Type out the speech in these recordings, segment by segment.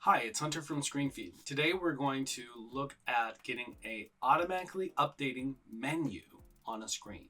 Hi, it's Hunter from Screenfeed. Today we're going to look at getting a automatically updating menu on a screen.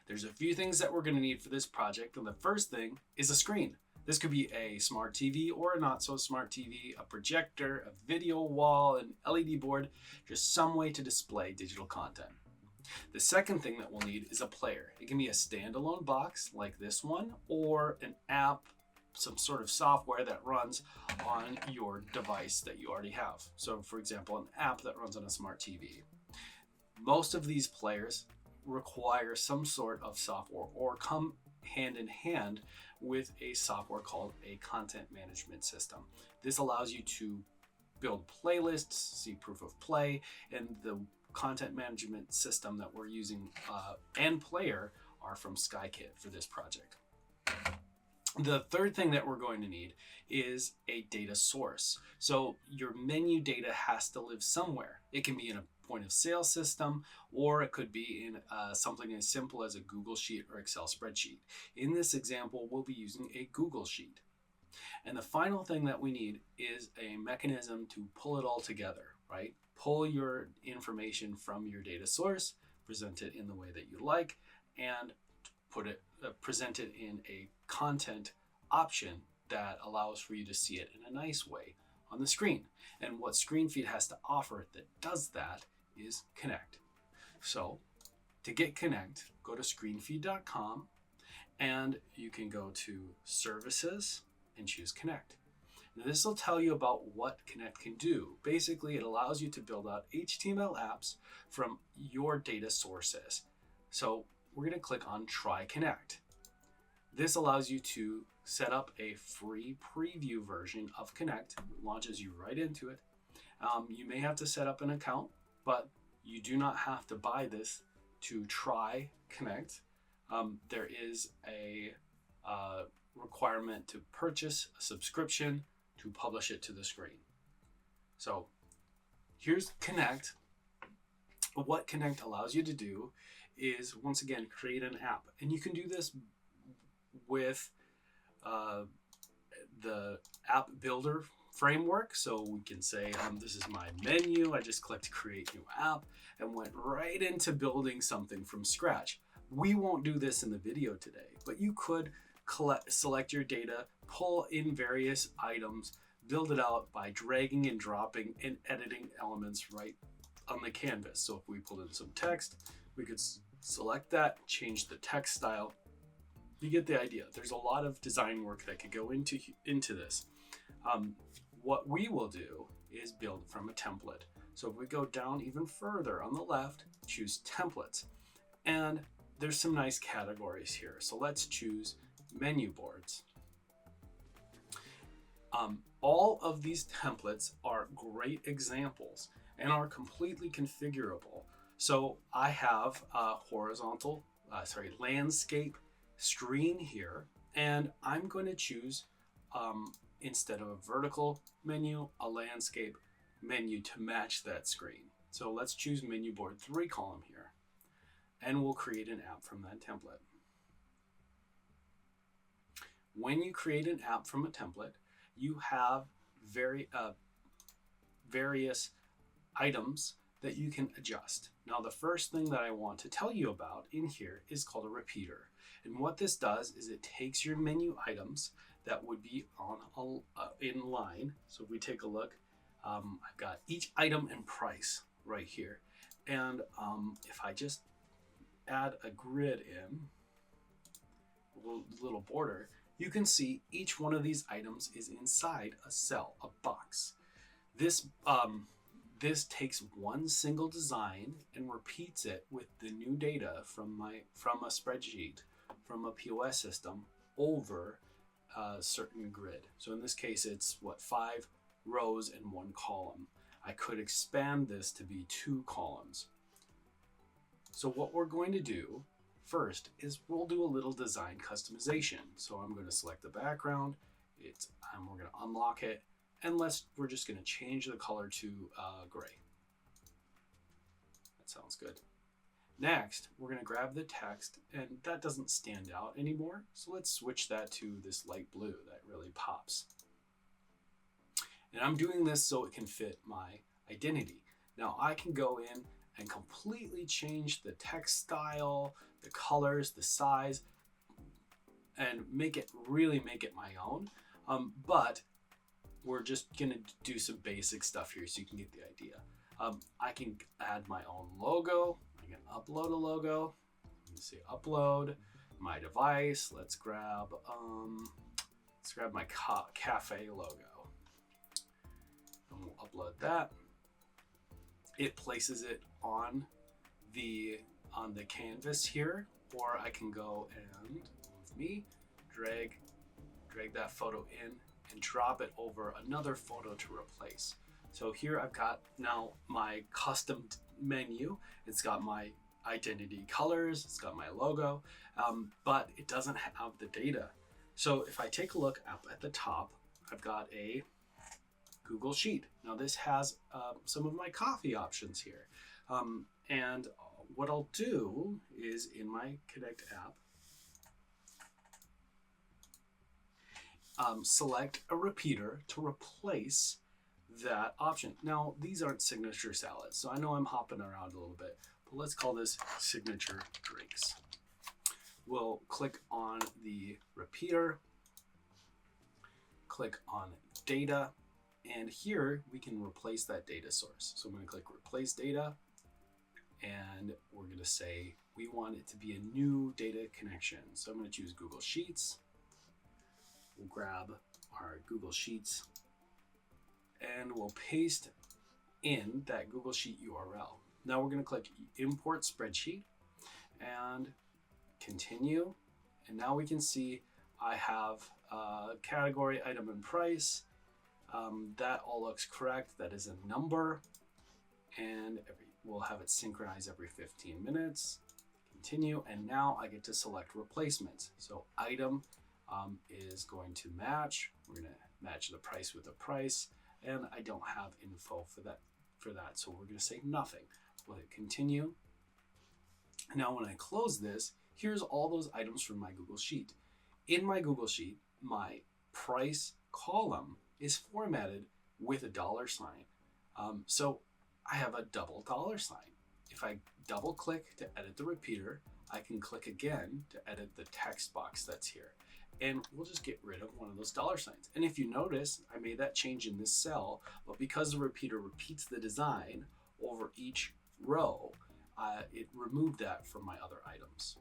There's a few things that we're going to need for this project, and the first thing is a screen. This could be a smart TV or a not so smart TV, a projector, a video wall, an LED board, just some way to display digital content. The second thing that we'll need is a player. It can be a standalone box like this one, or an app, some sort of software that runs on your device that you already have. So for example, an app that runs on a smart TV. Most of these players require some sort of software or come hand in hand with a software called a content management system. This allows you to build playlists, see proof of play, and the content management system that we're using and player are from Skykit for this project. The third thing that we're going to need is a data source. So your menu data has to live somewhere. It can be in a point of sale system, or it could be in something as simple as a Google Sheet or Excel spreadsheet. In this example, we'll be using a Google Sheet. And the final thing that we need is a mechanism to pull it all together, right? Pull your information from your data source, present it in the way that you like, and present it in a content option that allows for you to see it in a nice way on the screen. And what Screenfeed has to offer that does that is Connect. So to get Connect, go to screenfeed.com and you can go to Services and choose Connect. Now this will tell you about what Connect can do. Basically, it allows you to build out HTML apps from your data sources. So we're going to click on Try Connect. This allows you to set up a free preview version of Connect. It launches you right into it. You may have to set up an account, but you do not have to buy this to try Connect. There is a requirement to purchase a subscription to publish it to the screen. So here's Connect. What Connect allows you to do is, once again, create an app. And you can do this with the app builder framework. So we can say, this is my menu. I just clicked create new app and went right into building something from scratch. We won't do this in the video today, but you could select your data, pull in various items, build it out by dragging and dropping and editing elements right on the canvas. So if we pulled in some text, we could select that, change the text style. You get the idea. There's a lot of design work that could go into this. What we will do is build from a template. So if we go down even further on the left, choose templates. And there's some nice categories here. So let's choose menu boards. All of these templates are great examples and are completely configurable. So I have a landscape screen here, and I'm going to choose, instead of a vertical menu, a landscape menu to match that screen. So let's choose menu board 3 column here, and we'll create an app from that template. When you create an app from a template, you have various items that you can adjust. Now, the first thing that I want to tell you about in here is called a repeater. And what this does is it takes your menu items that would be on in line. So if we take a look, I've got each item and price right here. And if I just add a grid in, a little border, you can see each one of these items is inside a cell, a box. This takes one single design and repeats it with the new data from a spreadsheet, from a POS system over a certain grid. So in this case, it's 5 rows and 1 column. I could expand this to be 2 columns. So what we're going to do first is we'll do a little design customization. So I'm going to select the background, we're going to unlock it, and we're just going to change the color to gray. That sounds good. Next, we're going to grab the text, and that doesn't stand out anymore. So let's switch that to this light blue that really pops. And I'm doing this so it can fit my identity. Now I can go in and completely change the text style, the colors, the size, and make it my own. But we're just gonna do some basic stuff here so you can get the idea. I can add my own logo. I can upload a logo. You can say upload my device. Let's grab my cafe logo, and we'll upload that. It places it on the canvas here, or I can go and with me drag that photo in and drop it over another photo to replace. So here I've got now my custom menu. It's got my identity colors, it's got my logo, but it doesn't have the data. So if I take a look up at the top, I've got a Google Sheet. Now this has some of my coffee options here. And what I'll do is in my Connect app, select a repeater to replace that option. Now, these aren't signature salads, so I know I'm hopping around a little bit, but let's call this signature drinks. We'll click on the repeater, click on data, and here we can replace that data source. So I'm going to click replace data, and we're going to say we want it to be a new data connection. So I'm going to choose Google Sheets. We'll grab our Google Sheets and we'll paste in that Google Sheet URL. Now we're going to click import spreadsheet and continue. And now we can see I have category, item, and price. That all looks correct. That is a number, and we'll have it synchronize every 15 minutes. Continue, and now I get to select replacements. So item is going to match. We're going to match the price with the price, and I don't have info for that. So we're going to say nothing. We'll hit continue. Now when I close this, here's all those items from my Google Sheet. In my Google Sheet, my price column is formatted with a $sign. So I have a double $sign. If I double click to edit the repeater, I can click again to edit the text box that's here. And we'll just get rid of one of those $signs. And if you notice, I made that change in this cell, but because the repeater repeats the design over each row, it removed that from my other items.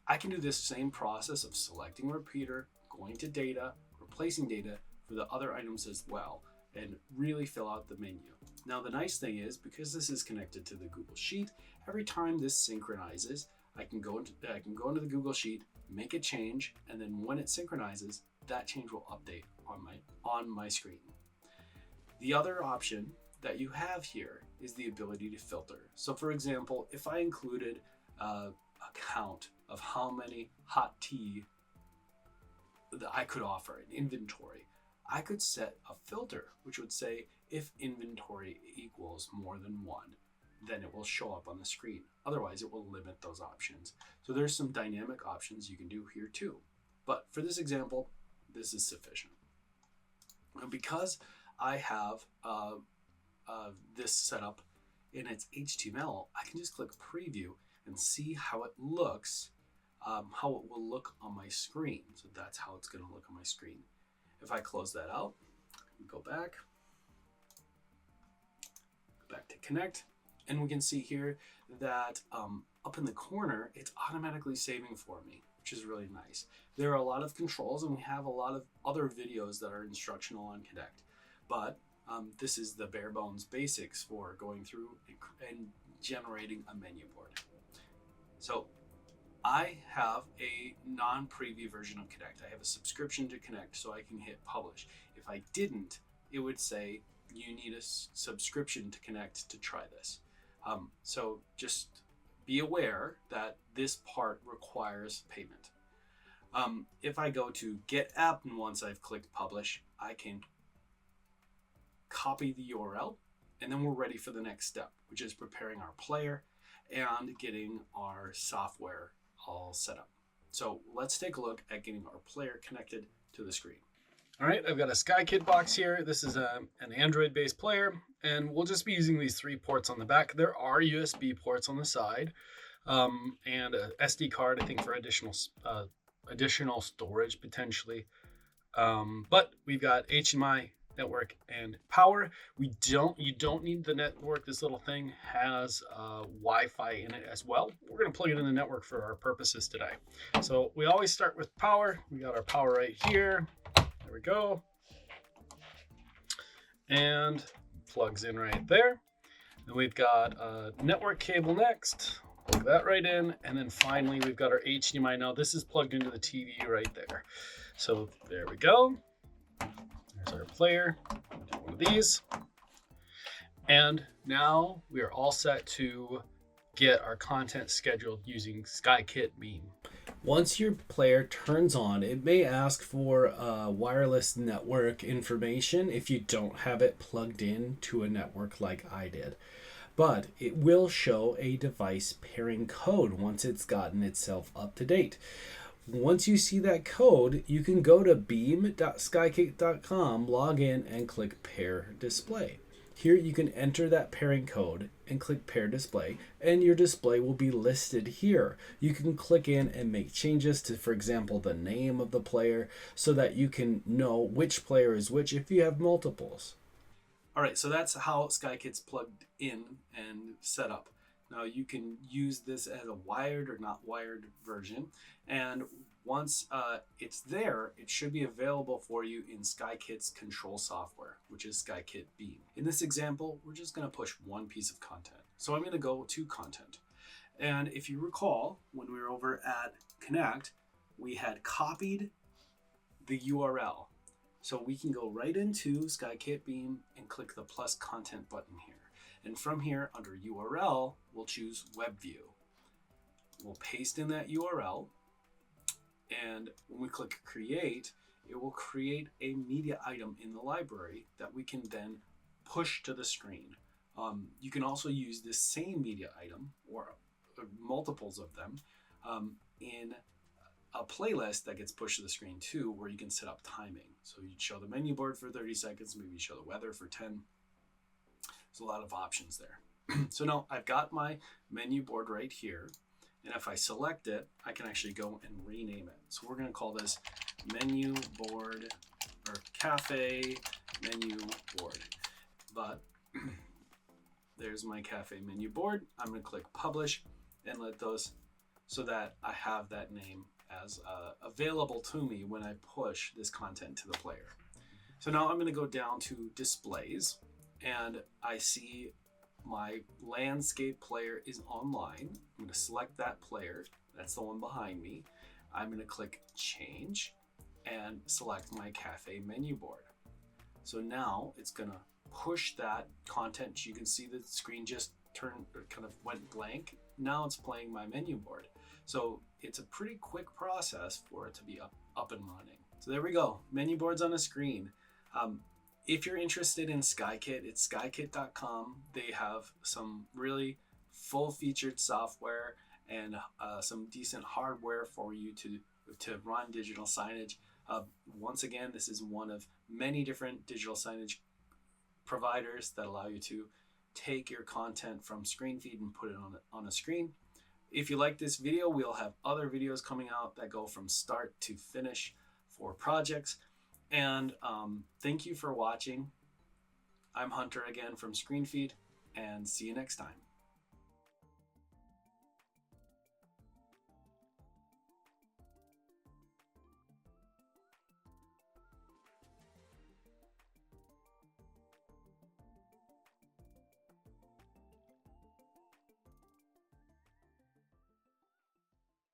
I can do this same process of selecting repeater, going to data, replacing data for the other items as well, and really fill out the menu. Now the nice thing is, because this is connected to the Google Sheet, every time this synchronizes, I can go into the Google Sheet, make a change, and then when it synchronizes, that change will update on my screen. The other option that you have here is the ability to filter. So for example, if I included a count of how many hot tea that I could offer, an inventory, I could set a filter which would say if inventory equals more than one, then it will show up on the screen. Otherwise, it will limit those options. So there's some dynamic options you can do here too. But for this example, this is sufficient. And because I have this set up in its HTML, I can just click preview and see how it looks, how it will look on my screen. So that's how it's going to look on my screen. If I close that out, go back to Connect, and we can see here that up in the corner, it's automatically saving for me, which is really nice. There are a lot of controls, and we have a lot of other videos that are instructional on Connect, but this is the bare bones basics for going through and generating a menu board. So I have a non-preview version of Connect. I have a subscription to Connect, so I can hit publish. If I didn't, it would say you need a subscription to Connect to try this. So just be aware that this part requires payment. If I go to Get App, and once I've clicked Publish, I can copy the URL, and then we're ready for the next step, which is preparing our player and getting our software all set up. So let's take a look at getting our player connected to the screen. All right, I've got a Skykit box here. This is an Android-based player, and we'll just be using these 3 ports on the back. There are USB ports on the side, and a SD card, I think, for additional storage potentially. But we've got HDMI, network, and power. You don't need the network. This little thing has Wi-Fi in it as well. We're going to plug it in the network for our purposes today. So we always start with power. We got our power right here. There we go. And plugs in right there. Then we've got a network cable next. Plug that right in. And then finally, we've got our HDMI. Now this is plugged into the TV right there. So there we go. There's our player. One of these. And now we are all set to get our content scheduled using Skykit Beam. Once your player turns on, it may ask for wireless network information if you don't have it plugged in to a network like I did. But it will show a device pairing code once it's gotten itself up to date. Once you see that code, you can go to beam.skykit.com, log in, and click Pair Display. Here you can enter that pairing code and click Pair Display, and your display will be listed here. You can click in and make changes to, for example, the name of the player so that you can know which player is which if you have multiples. All right, so that's how Skykit's plugged in and set up. Now you can use this as a wired or not wired version, and once it's there, it should be available for you in Skykit's control software, which is Skykit Beam. In this example, we're just going to push one piece of content. So I'm going to go to content. And if you recall, when we were over at Connect, we had copied the URL. So we can go right into Skykit Beam and click the plus content button here. And from here, under URL, we'll choose Web View. We'll paste in that URL. And when we click Create, it will create a media item in the library that we can then push to the screen. You can also use this same media item, or multiples of them, in a playlist that gets pushed to the screen too, where you can set up timing. So you'd show the menu board for 30 seconds, maybe show the weather for 10. There's a lot of options there. So now I've got my menu board right here. And if I select it, I can actually go and rename it. So we're going to call this menu board, or cafe menu board. But there's my cafe menu board. I'm going to click publish and let those, so that I have that name as available to me when I push this content to the player. So now I'm going to go down to displays, and I see my landscape player is online. I'm going to select that player. That's the one behind me. I'm going to click change and select my cafe menu board. So now it's going to push that content. You can see the screen just kind of went blank. Now it's playing my menu board. So it's a pretty quick process for it to be up and running. So there we go. Menu boards on a screen. If you're interested in Skykit, it's skykit.com. They have some really full-featured software and some decent hardware for you to run digital signage. Once again, this is one of many different digital signage providers that allow you to take your content from Screenfeed and put it on a screen. If you like this video, we'll have other videos coming out that go from start to finish for projects. And thank you for watching. I'm Hunter again from Screenfeed, and see you next time.